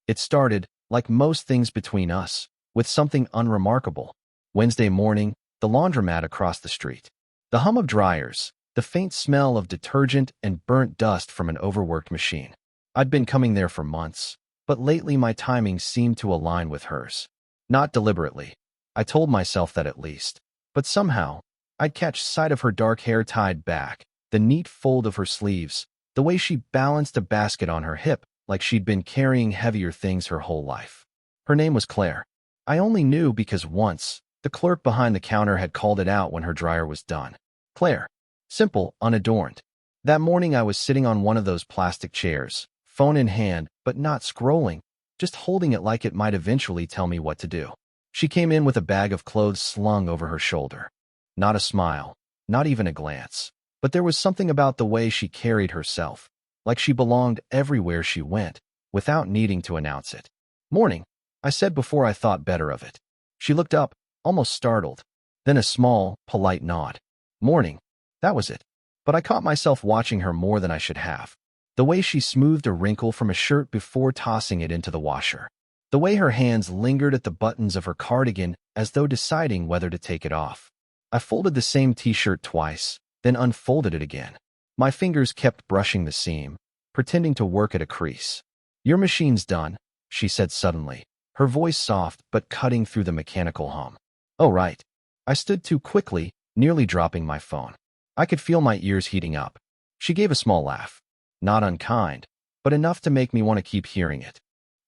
It started, like most things between us, with something unremarkable. Wednesday morning, the laundromat across the street. The hum of dryers, the faint smell of detergent and burnt dust from an overworked machine. I'd been coming there for months, but lately my timing seemed to align with hers. Not deliberately. I told myself that at least. But somehow, I'd catch sight of her dark hair tied back, the neat fold of her sleeves, the way she balanced a basket on her hip like she'd been carrying heavier things her whole life. Her name was Claire. I only knew because once, the clerk behind the counter had called it out when her dryer was done. Claire. Simple, unadorned. That morning I was sitting on one of those plastic chairs, phone in hand, but not scrolling, just holding it like it might eventually tell me what to do. She came in with a bag of clothes slung over her shoulder. Not a smile, not even a glance, but there was something about the way she carried herself, like she belonged everywhere she went, without needing to announce it. Morning, I said before I thought better of it. She looked up, almost startled, then a small, polite nod. Morning. That was it. But I caught myself watching her more than I should have. The way she smoothed a wrinkle from a shirt before tossing it into the washer. The way her hands lingered at the buttons of her cardigan as though deciding whether to take it off. I folded the same t-shirt twice, then unfolded it again. My fingers kept brushing the seam, pretending to work at a crease. Your machine's done, she said suddenly, her voice soft but cutting through the mechanical hum. Oh, right. I stood too quickly, nearly dropping my phone. I could feel my ears heating up. She gave a small laugh. Not unkind, but enough to make me want to keep hearing it.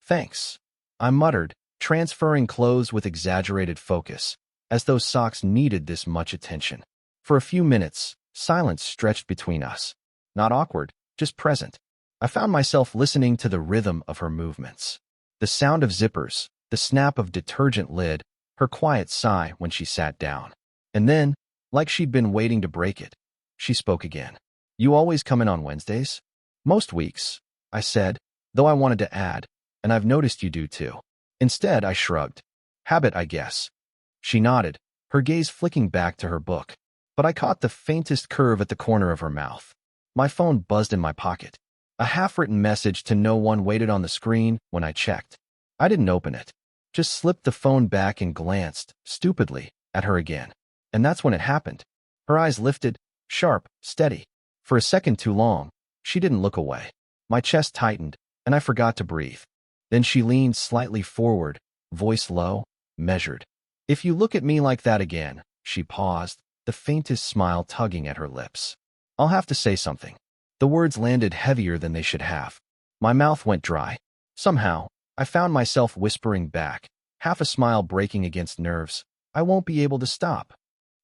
Thanks, I muttered, transferring clothes with exaggerated focus, as though socks needed this much attention. For a few minutes, silence stretched between us. Not awkward, just present. I found myself listening to the rhythm of her movements. The sound of zippers, the snap of detergent lid, her quiet sigh when she sat down. And then, like she'd been waiting to break it, she spoke again. You always come in on Wednesdays? Most weeks, I said, though I wanted to add, and I've noticed you do too. Instead, I shrugged. Habit, I guess. She nodded, her gaze flicking back to her book. But I caught the faintest curve at the corner of her mouth. My phone buzzed in my pocket. A half-written message to no one waited on the screen when I checked. I didn't open it. Just slipped the phone back and glanced, stupidly, at her again. And that's when it happened. Her eyes lifted, sharp, steady. For a second too long, she didn't look away. My chest tightened, and I forgot to breathe. Then she leaned slightly forward, voice low, measured. If you look at me like that again, she paused, the faintest smile tugging at her lips. I'll have to say something. The words landed heavier than they should have. My mouth went dry. Somehow, I found myself whispering back, half a smile breaking against nerves. I won't be able to stop.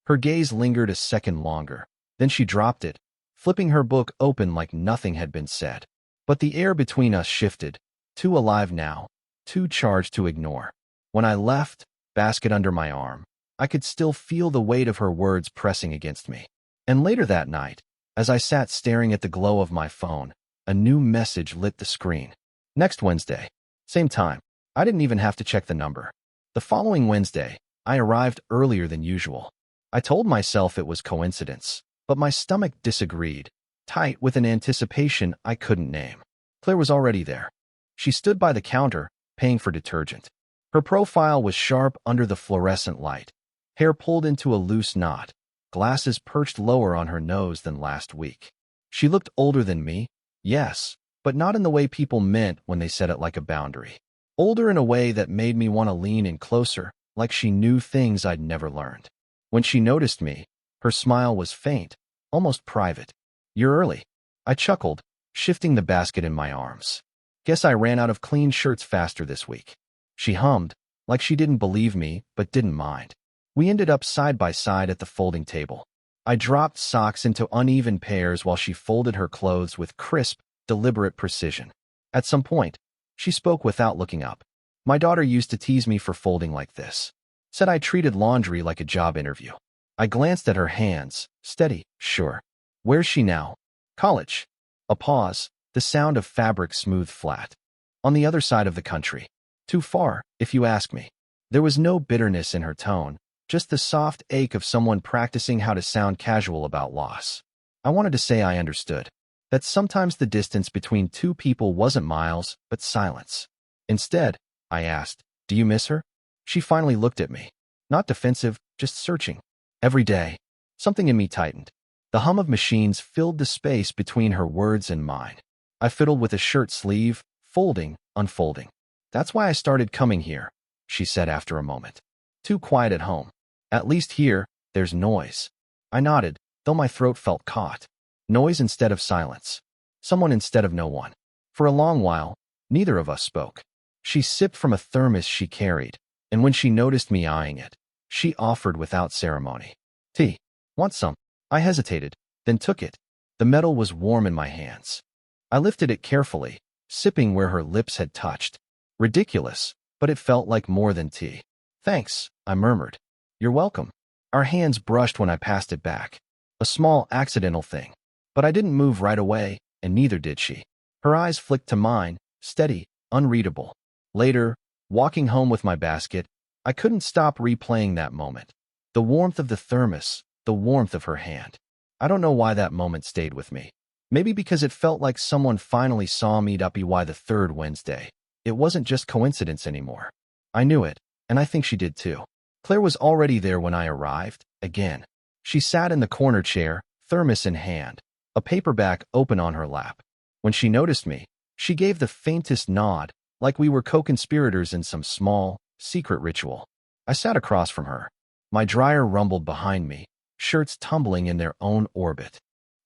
Her gaze lingered a second longer. Then she dropped it, flipping her book open like nothing had been said. But the air between us shifted, too alive now, too charged to ignore. When I left, basket under my arm, I could still feel the weight of her words pressing against me. And later that night, as I sat staring at the glow of my phone, a new message lit the screen. Next Wednesday, same time. I didn't even have to check the number. The following Wednesday, I arrived earlier than usual. I told myself it was coincidence, but my stomach disagreed, tight with an anticipation I couldn't name. Claire was already there. She stood by the counter, paying for detergent. Her profile was sharp under the fluorescent light, hair pulled into a loose knot, glasses perched lower on her nose than last week. She looked older than me, yes, but not in the way people meant when they said it like a boundary. Older in a way that made me want to lean in closer, like she knew things I'd never learned. When she noticed me, her smile was faint, almost private. You're early. I chuckled, shifting the basket in my arms. Guess I ran out of clean shirts faster this week. She hummed, like she didn't believe me, but didn't mind. We ended up side by side at the folding table. I dropped socks into uneven pairs while she folded her clothes with crisp, deliberate precision. At some point, she spoke without looking up. My daughter used to tease me for folding like this. Said I treated laundry like a job interview. I glanced at her hands, steady, sure. Where's she now? College. A pause, the sound of fabric smoothed flat. On the other side of the country. Too far, if you ask me. There was no bitterness in her tone, just the soft ache of someone practicing how to sound casual about loss. I wanted to say I understood. That sometimes the distance between two people wasn't miles, but silence. Instead, I asked, "Do you miss her?" She finally looked at me. Not defensive, just searching. Every day, something in me tightened. The hum of machines filled the space between her words and mine. I fiddled with a shirt sleeve, folding, unfolding. "That's why I started coming here," she said after a moment. "Too quiet at home. At least here, there's noise." I nodded, though my throat felt caught. Noise instead of silence. Someone instead of no one. For a long while, neither of us spoke. She sipped from a thermos she carried, and when she noticed me eyeing it, she offered without ceremony. "Tea. Want some?" I hesitated, then took it. The metal was warm in my hands. I lifted it carefully, sipping where her lips had touched. Ridiculous, but it felt like more than tea. "Thanks," I murmured. "You're welcome." Our hands brushed when I passed it back. A small, accidental thing. But I didn't move right away, and neither did she. Her eyes flicked to mine, steady, unreadable. Later, walking home with my basket, I couldn't stop replaying that moment. The warmth of the thermos, the warmth of her hand. I don't know why that moment stayed with me. Maybe because it felt like someone finally saw me why the third Wednesday. It wasn't just coincidence anymore. I knew it, and I think she did too. Claire was already there when I arrived, again. She sat in the corner chair, thermos in hand, a paperback open on her lap. When she noticed me, she gave the faintest nod, like we were co-conspirators in some small, secret ritual. I sat across from her. My dryer rumbled behind me, shirts tumbling in their own orbit.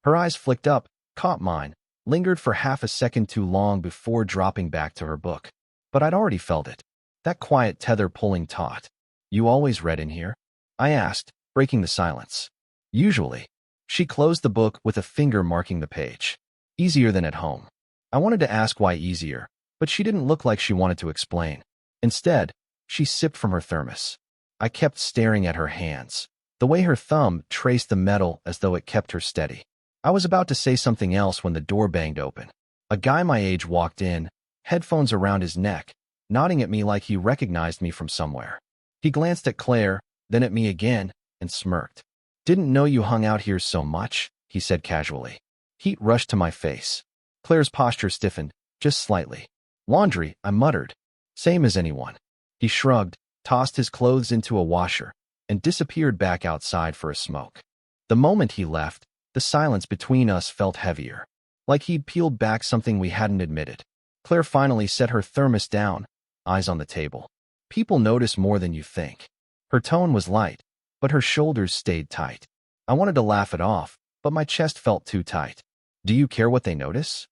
Her eyes flicked up, caught mine, lingered for half a second too long before dropping back to her book. But I'd already felt it. That quiet tether pulling taut. "You always read in here?" I asked, breaking the silence. "Usually." She closed the book with a finger marking the page. "Easier than at home." I wanted to ask why easier, but she didn't look like she wanted to explain. Instead, she sipped from her thermos. I kept staring at her hands, the way her thumb traced the metal as though it kept her steady. I was about to say something else when the door banged open. A guy my age walked in, headphones around his neck, nodding at me like he recognized me from somewhere. He glanced at Claire, then at me again, and smirked. "Didn't know you hung out here so much," he said casually. Heat rushed to my face. Claire's posture stiffened, just slightly. "Laundry," I muttered. "Same as anyone." He shrugged, tossed his clothes into a washer, and disappeared back outside for a smoke. The moment he left, the silence between us felt heavier, like he'd peeled back something we hadn't admitted. Claire finally set her thermos down, eyes on the table. "People notice more than you think." Her tone was light, but her shoulders stayed tight. I wanted to laugh it off, but my chest felt too tight. "Do you care what they notice?"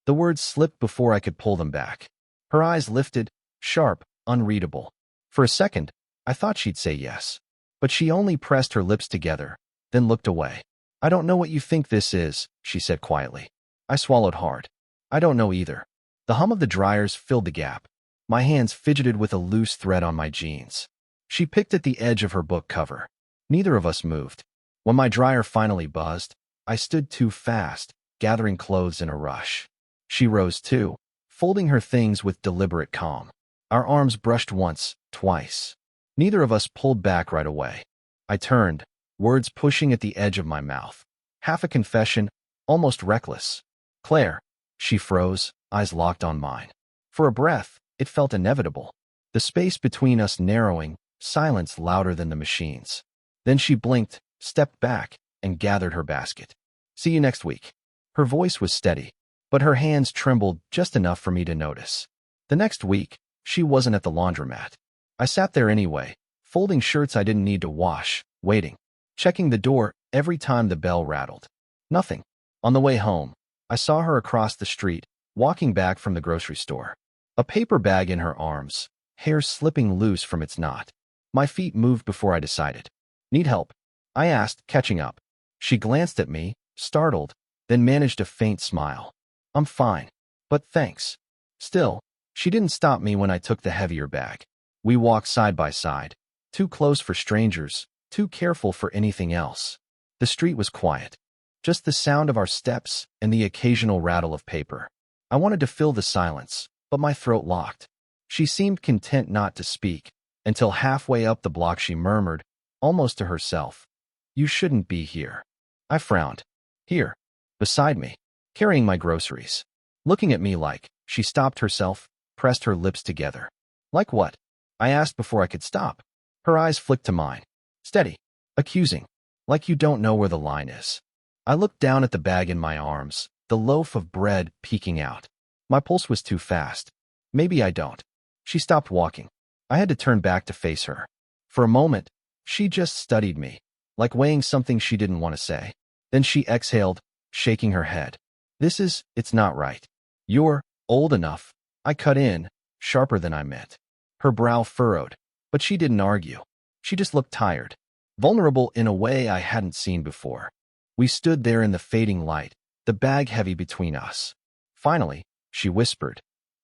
The words slipped before I could pull them back. Her eyes lifted, sharp, unreadable. For a second, I thought she'd say yes. But she only pressed her lips together, then looked away. "I don't know what you think this is," she said quietly. I swallowed hard. "I don't know either." The hum of the dryers filled the gap. My hands fidgeted with a loose thread on my jeans. She picked at the edge of her book cover. Neither of us moved. When my dryer finally buzzed, I stood too fast, gathering clothes in a rush. She rose too, folding her things with deliberate calm. Our arms brushed once, twice. Neither of us pulled back right away. I turned, words pushing at the edge of my mouth. Half a confession, almost reckless. "Claire." She froze, eyes locked on mine. For a breath, it felt inevitable. The space between us narrowing, silence louder than the machines. Then she blinked, stepped back, and gathered her basket. "See you next week." Her voice was steady, but her hands trembled just enough for me to notice. The next week, she wasn't at the laundromat. I sat there anyway, folding shirts I didn't need to wash, waiting, checking the door every time the bell rattled. Nothing. On the way home, I saw her across the street, walking back from the grocery store. A paper bag in her arms, hair slipping loose from its knot. My feet moved before I decided. "Need help?" I asked, catching up. She glanced at me, startled, then managed a faint smile. "I'm fine, but thanks." Still, she didn't stop me when I took the heavier bag. We walked side by side, too close for strangers, too careful for anything else. The street was quiet. Just the sound of our steps and the occasional rattle of paper. I wanted to fill the silence, but my throat locked. She seemed content not to speak, until halfway up the block she murmured, almost to herself, "You shouldn't be here." I frowned. "Here, beside me, carrying my groceries." Looking at me like, she stopped herself, pressed her lips together. Like what? I asked before I could stop. Her eyes flicked to mine. Steady. Accusing. Like you don't know where the line is. I looked down at the bag in my arms, the loaf of bread peeking out. My pulse was too fast. Maybe I don't. She stopped walking. I had to turn back to face her. For a moment, she just studied me, like weighing something she didn't want to say. Then she exhaled, shaking her head. It's not right. You're old enough. I cut in, sharper than I meant. Her brow furrowed, but she didn't argue. She just looked tired, vulnerable in a way I hadn't seen before. We stood there in the fading light, the bag heavy between us. Finally, she whispered,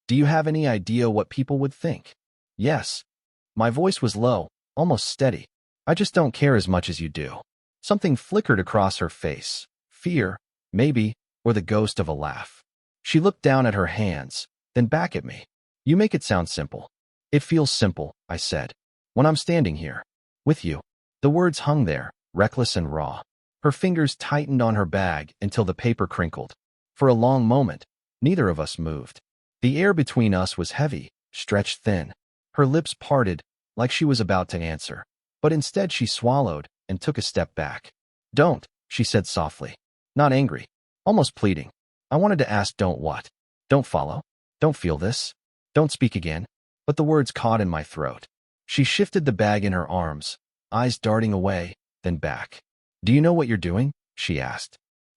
"Do you have any idea what people would think?" Yes. My voice was low, almost steady. I just don't care as much as you do. Something flickered across her face. Fear, maybe, or the ghost of a laugh. She looked down at her hands, then back at me. You make it sound simple. It feels simple, I said. When I'm standing here, with you. The words hung there, reckless and raw. Her fingers tightened on her bag until the paper crinkled. For a long moment, neither of us moved. The air between us was heavy, stretched thin. Her lips parted, like she was about to answer. But instead she swallowed and took a step back. Don't, she said softly. Not angry. Almost pleading. I wanted to ask don't what? Don't follow? Don't feel this? Don't speak again? But the words caught in my throat. She shifted the bag in her arms, eyes darting away, then back. Do you know what you're doing? She asked.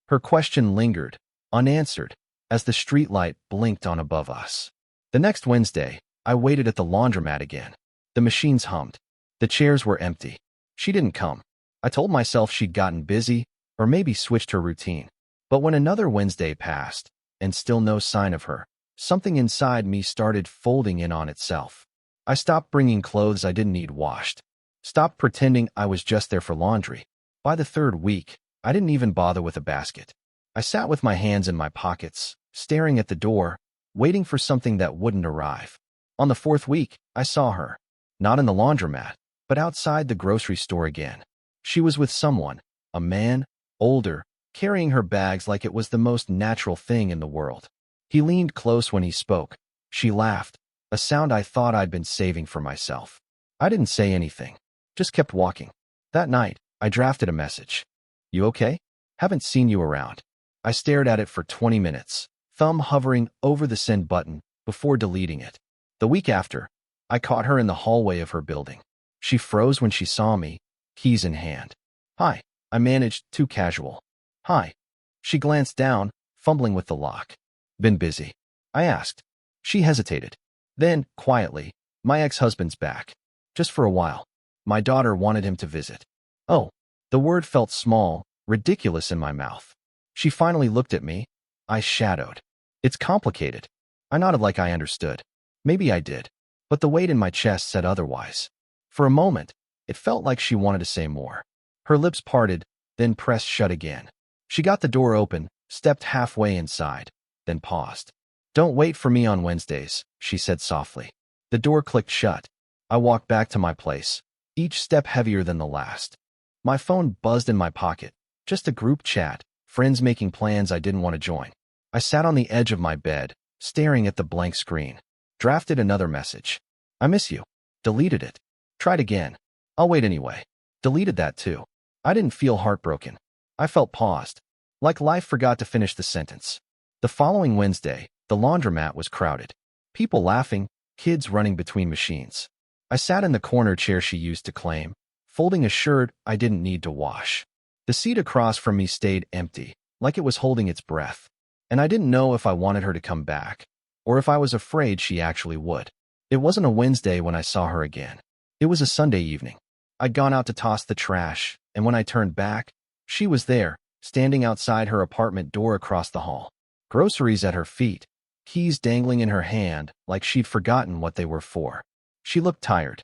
Her question lingered, unanswered, as the streetlight blinked on above us. The next Wednesday, I waited at the laundromat again. The machines hummed. The chairs were empty. She didn't come. I told myself she'd gotten busy, or maybe switched her routine. But when another Wednesday passed, and still no sign of her, something inside me started folding in on itself. I stopped bringing clothes I didn't need washed. Stopped pretending I was just there for laundry. By the third week, I didn't even bother with a basket. I sat with my hands in my pockets, staring at the door, waiting for something that wouldn't arrive. On the fourth week, I saw her. Not in the laundromat, but outside the grocery store again. She was with someone, a man, older, carrying her bags like it was the most natural thing in the world. He leaned close when he spoke. She laughed, a sound I thought I'd been saving for myself. I didn't say anything, just kept walking. That night, I drafted a message. You okay? Haven't seen you around. I stared at it for 20 minutes, thumb hovering over the send button before deleting it. The week after, I caught her in the hallway of her building. She froze when she saw me, keys in hand. Hi, I managed, too casual. Hi. She glanced down, fumbling with the lock. Been busy? I asked. She hesitated. Then, quietly, my ex-husband's back. Just for a while. My daughter wanted him to visit. Oh, the word felt small, ridiculous in my mouth. She finally looked at me. Eyes shadowed. It's complicated. I nodded like I understood. Maybe I did. But the weight in my chest said otherwise. For a moment, it felt like she wanted to say more. Her lips parted, then pressed shut again. She got the door open, stepped halfway inside, then paused. Don't wait for me on Wednesdays, she said softly. The door clicked shut. I walked back to my place, each step heavier than the last. My phone buzzed in my pocket. Just a group chat, friends making plans I didn't want to join. I sat on the edge of my bed, staring at the blank screen. Drafted another message. I miss you. Deleted it. Tried again. I'll wait anyway. Deleted that too. I didn't feel heartbroken. I felt paused, like life forgot to finish the sentence. The following Wednesday, the laundromat was crowded. People laughing, kids running between machines. I sat in the corner chair she used to claim, folding a shirt I didn't need to wash. The seat across from me stayed empty, like it was holding its breath. And I didn't know if I wanted her to come back, or if I was afraid she actually would. It wasn't a Wednesday when I saw her again. It was a Sunday evening. I'd gone out to toss the trash, and when I turned back, she was there, standing outside her apartment door across the hall. Groceries at her feet, keys dangling in her hand like she'd forgotten what they were for. She looked tired.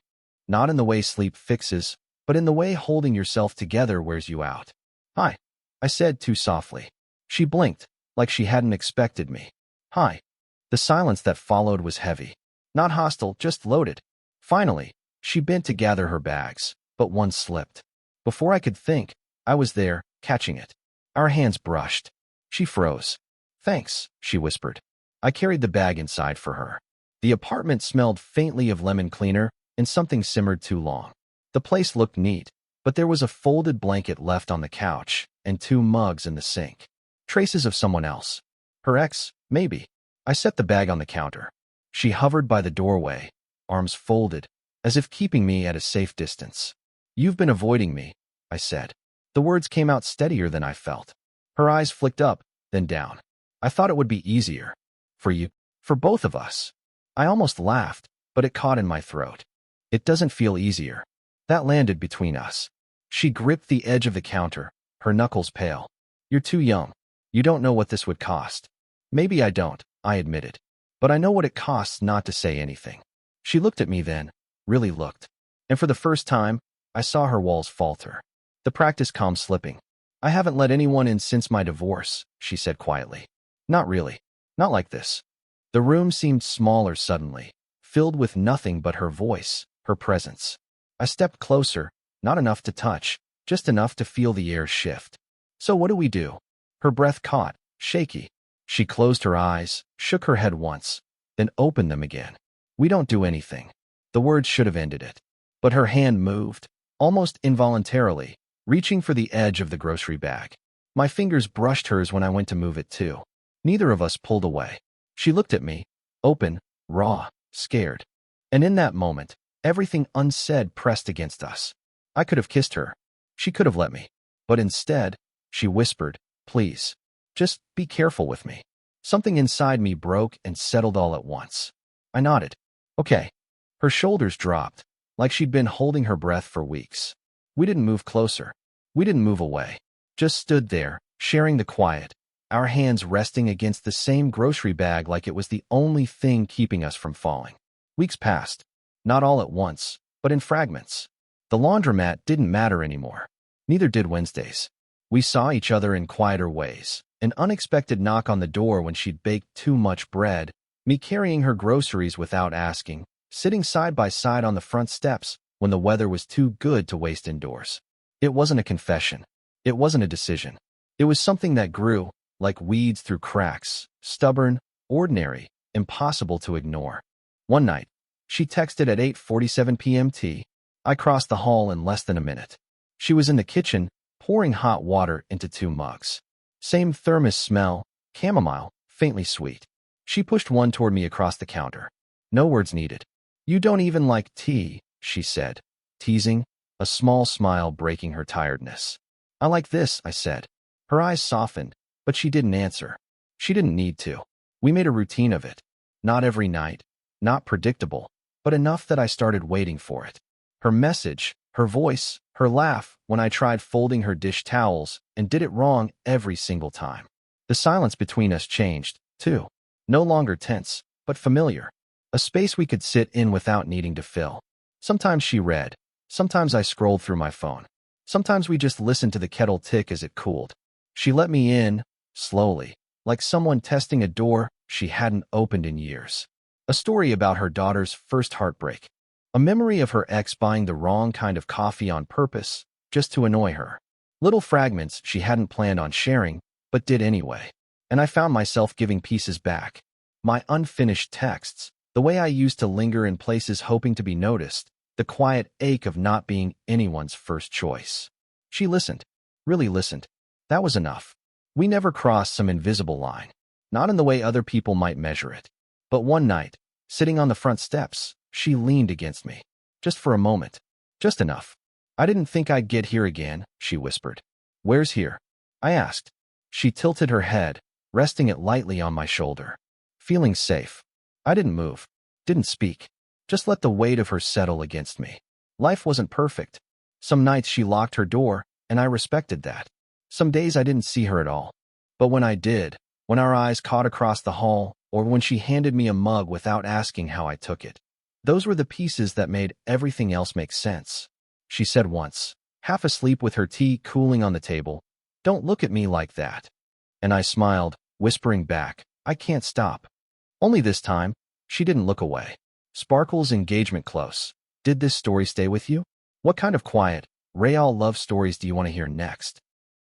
Not in the way sleep fixes, but in the way holding yourself together wears you out. Hi, I said too softly. She blinked, like she hadn't expected me. Hi. The silence that followed was heavy. Not hostile, just loaded. Finally, she bent to gather her bags, but one slipped. Before I could think, I was there, catching it. Our hands brushed. She froze. Thanks, she whispered. I carried the bag inside for her. The apartment smelled faintly of lemon cleaner, and something simmered too long. The place looked neat, but there was a folded blanket left on the couch, and 2 mugs in the sink. Traces of someone else. Her ex, maybe. I set the bag on the counter. She hovered by the doorway, arms folded, as if keeping me at a safe distance. "You've been avoiding me," I said. The words came out steadier than I felt. Her eyes flicked up, then down. "I thought it would be easier. For you. For both of us." I almost laughed, but it caught in my throat. "It doesn't feel easier." That landed between us. She gripped the edge of the counter, her knuckles pale. "You're too young. You don't know what this would cost." "Maybe I don't," I admitted. "But I know what it costs not to say anything." She looked at me then, really looked. And for the first time, I saw her walls falter. The practice calm slipping. "I haven't let anyone in since my divorce," she said quietly. "Not really. Not like this." The room seemed smaller suddenly, filled with nothing but her voice, her presence. I stepped closer, not enough to touch, just enough to feel the air shift. "So what do we do?" Her breath caught, shaky. She closed her eyes, shook her head once, then opened them again. "We don't do anything." The words should have ended it. But her hand moved, almost involuntarily, reaching for the edge of the grocery bag. My fingers brushed hers when I went to move it too. Neither of us pulled away. She looked at me, open, raw, scared. And in that moment, everything unsaid pressed against us. I could have kissed her. She could have let me. But instead, she whispered, "Please, just be careful with me." Something inside me broke and settled all at once. I nodded. "Okay." Her shoulders dropped, like she'd been holding her breath for weeks. We didn't move closer. We didn't move away. Just stood there, sharing the quiet, our hands resting against the same grocery bag like it was the only thing keeping us from falling. Weeks passed. Not all at once, but in fragments. The laundromat didn't matter anymore. Neither did Wednesdays. We saw each other in quieter ways. An unexpected knock on the door when she'd baked too much bread, me carrying her groceries without asking, sitting side by side on the front steps when the weather was too good to waste indoors. It wasn't a confession. It wasn't a decision. It was something that grew, like weeds through cracks, stubborn, ordinary, impossible to ignore. One night, she texted at 8:47 p.m. I crossed the hall in less than a minute. She was in the kitchen, pouring hot water into 2 mugs. Same thermos smell, chamomile, faintly sweet. She pushed one toward me across the counter. No words needed. "You don't even like tea," she said, teasing, a small smile breaking her tiredness. "I like this," I said. Her eyes softened, but she didn't answer. She didn't need to. We made a routine of it. Not every night, not predictable, but enough that I started waiting for it. Her message, her voice, her laugh when I tried folding her dish towels and did it wrong every single time. The silence between us changed, too. No longer tense, but familiar. A space we could sit in without needing to fill. Sometimes she read. Sometimes I scrolled through my phone. Sometimes we just listened to the kettle tick as it cooled. She let me in, slowly, like someone testing a door she hadn't opened in years. A story about her daughter's first heartbreak. A memory of her ex buying the wrong kind of coffee on purpose, just to annoy her. Little fragments she hadn't planned on sharing, but did anyway. And I found myself giving pieces back. My unfinished texts, the way I used to linger in places hoping to be noticed, the quiet ache of not being anyone's first choice. She listened, really listened. That was enough. We never crossed some invisible line. Not in the way other people might measure it. But one night, sitting on the front steps, she leaned against me. Just for a moment. Just enough. "I didn't think I'd get here again," she whispered. "Where's here?" I asked. She tilted her head, resting it lightly on my shoulder. Feeling safe. I didn't move. Didn't speak. Just let the weight of her settle against me. Life wasn't perfect. Some nights she locked her door, and I respected that. Some days I didn't see her at all. But when I did, when our eyes caught across the hall, or when she handed me a mug without asking how I took it, those were the pieces that made everything else make sense. She said once, half asleep with her tea cooling on the table, "Don't look at me like that." And I smiled, whispering back, "I can't stop." Only this time, she didn't look away. Sparkle's engagement close. Did this story stay with you? What kind of quiet, real love stories do you want to hear next?